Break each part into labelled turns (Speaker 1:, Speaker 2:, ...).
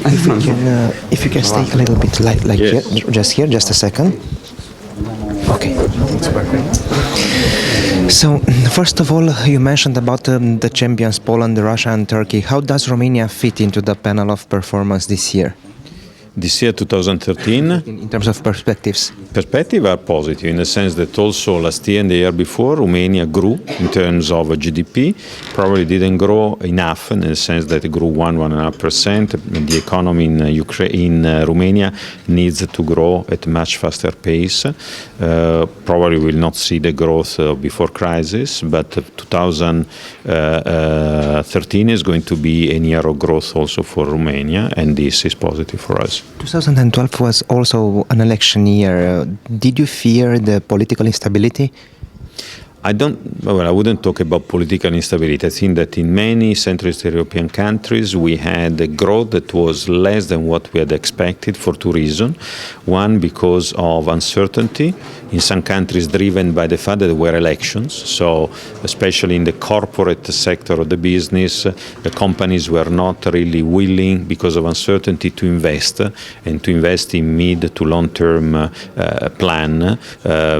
Speaker 1: If you can stay a little bit like
Speaker 2: Yes.
Speaker 1: here, just a second. Okay, it's perfect. So, first of all, you mentioned about the champions, Poland, Russia and Turkey. How does Romania fit into the panel of performance this year?
Speaker 2: This year, 2013,
Speaker 1: In terms of perspectives?
Speaker 2: perspectives are positive in the sense that also last year and the year before, Romania grew in terms of GDP. Probably didn't grow enough in the sense that it grew 1.5%. The economy in Romania needs to grow at a much faster pace. Probably will not see the growth before crisis, but 2013 is going to be a year of growth also for Romania, and this is positive for us.
Speaker 1: 2012 was also an election year. Did you fear the political instability?
Speaker 2: I wouldn't talk about political instability. I think that in many Central Eastern European countries we had a growth that was less than what we had expected for two reasons. One, because of uncertainty. In some countries driven by the fact that there were elections. So especially in the corporate sector of the business, the companies were not really willing because of uncertainty to invest and to invest in mid to long-term plan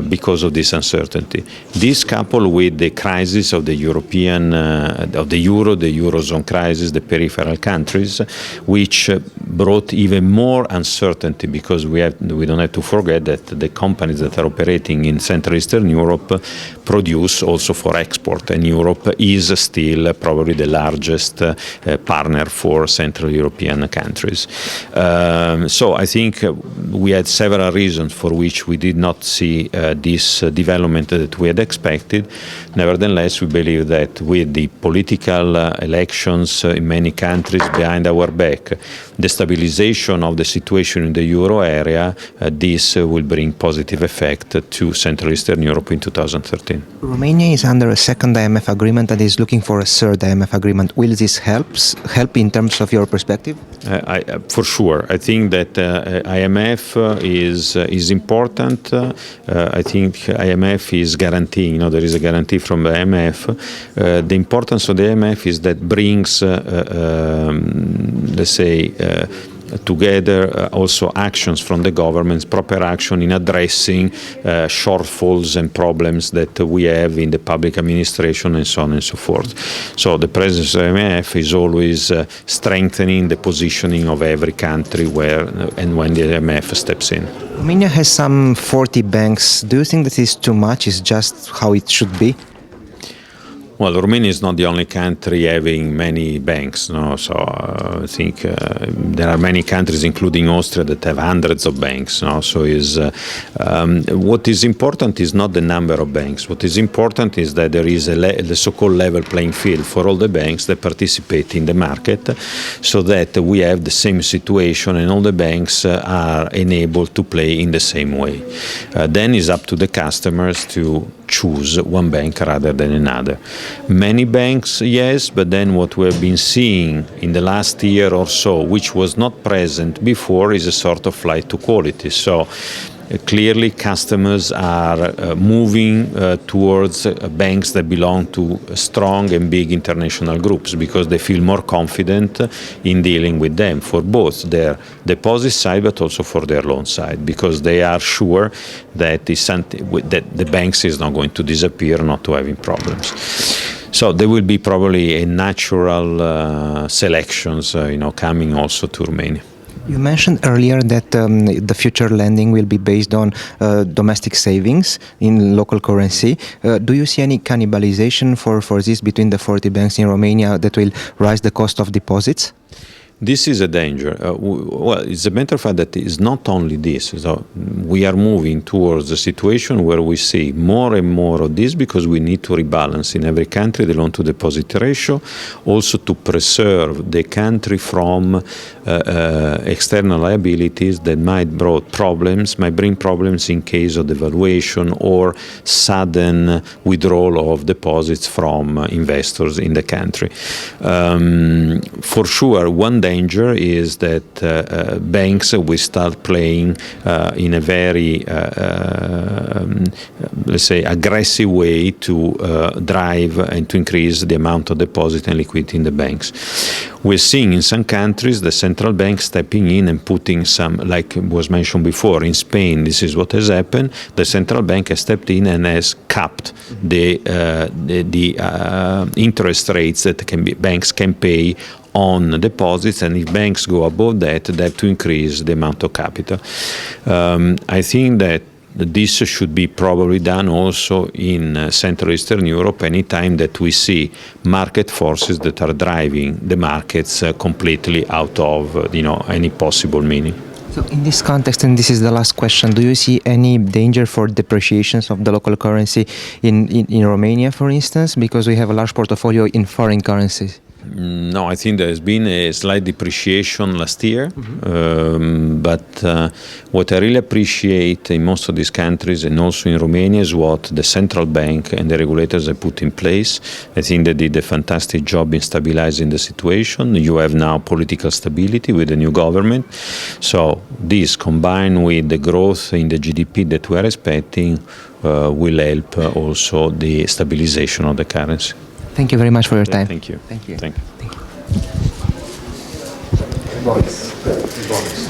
Speaker 2: because of this uncertainty. This coupled with the crisis of the European, of the euro, the Eurozone crisis, the peripheral countries, which brought even more uncertainty because we don't have to forget that the companies that are operating in Central Eastern Europe produce also for export, and Europe is still probably the largest partner for Central European countries. So I think we had several reasons for which we did not see this development that we had expected. Nevertheless, we believe that with the political elections in many countries behind our back, the stabilization of the situation in the euro area, this will bring positive effect to Central Eastern Europe in 2013.
Speaker 1: Romania is under a second IMF agreement and is looking for a third IMF agreement. Will this help in terms of your perspective?
Speaker 2: For sure. I think that IMF is important. I think IMF is guaranteeing, there is a guarantee from the IMF. The importance of the IMF is that brings, let's say, together also actions from the governments, proper action in addressing shortfalls and problems that we have in the public administration and so on and so forth. So the presence of IMF is always strengthening the positioning of every country where and when the IMF steps in.
Speaker 1: Romania has some 40 banks. Do you think that is too much? Is just how it should be?
Speaker 2: Well, Romania is not the only country having many banks. No? So I think there are many countries, including Austria, that have hundreds of banks. No? So what is important is not the number of banks. What is important is that there is the so-called level playing field for all the banks that participate in the market, so that we have the same situation and all the banks are enabled to play in the same way. Then it's up to the customers to choose one bank rather than another. Many banks, yes, but then what we have been seeing in the last year or so, which was not present before, is a sort of flight to quality. So clearly customers are moving towards banks that belong to strong and big international groups because they feel more confident in dealing with them for both their deposit side but also for their loan side, because they are sure that the banks is not going to disappear, not to having problems. So there will be probably a natural selections coming also to Romania.
Speaker 1: You mentioned earlier that the future lending will be based on domestic savings in local currency. Do you see any cannibalization for this between the 40 banks in Romania that will rise the cost of deposits?
Speaker 2: This is a danger. Well, it's a matter of fact that it's not only this. So we are moving towards a situation where we see more and more of this because we need to rebalance in every country the loan-to-deposit ratio, also to preserve the country from external liabilities that might bring problems in case of devaluation or sudden withdrawal of deposits from investors in the country. For sure, one danger is that banks will start playing in a very, let's say, aggressive way to drive and to increase the amount of deposit and liquidity in the banks. We're seeing in some countries the central bank stepping in and putting some, like was mentioned before, in Spain, this is what has happened. The central bank has stepped in and has capped the interest rates that banks can pay on deposits, and if banks go above that, they have to increase the amount of capital. I think that this should be probably done also in Central Eastern Europe anytime that we see market forces that are driving the markets completely out of any possible meaning.
Speaker 1: So in this context, and this is the last question, do you see any danger for depreciations of the local currency in Romania, for instance, because we have a large portfolio in foreign currencies?
Speaker 2: No, I think there has been a slight depreciation last year, but what I really appreciate in most of these countries and also in Romania is what the central bank and the regulators have put in place. I think they did a fantastic job in stabilizing the situation. You have now political stability with the new government. So this, combined with the growth in the GDP that we are expecting, will help also the stabilization of the currency.
Speaker 1: Thank you very much for your time.
Speaker 2: Thank you.
Speaker 1: Thank you.
Speaker 2: Thank you.
Speaker 1: Thank you.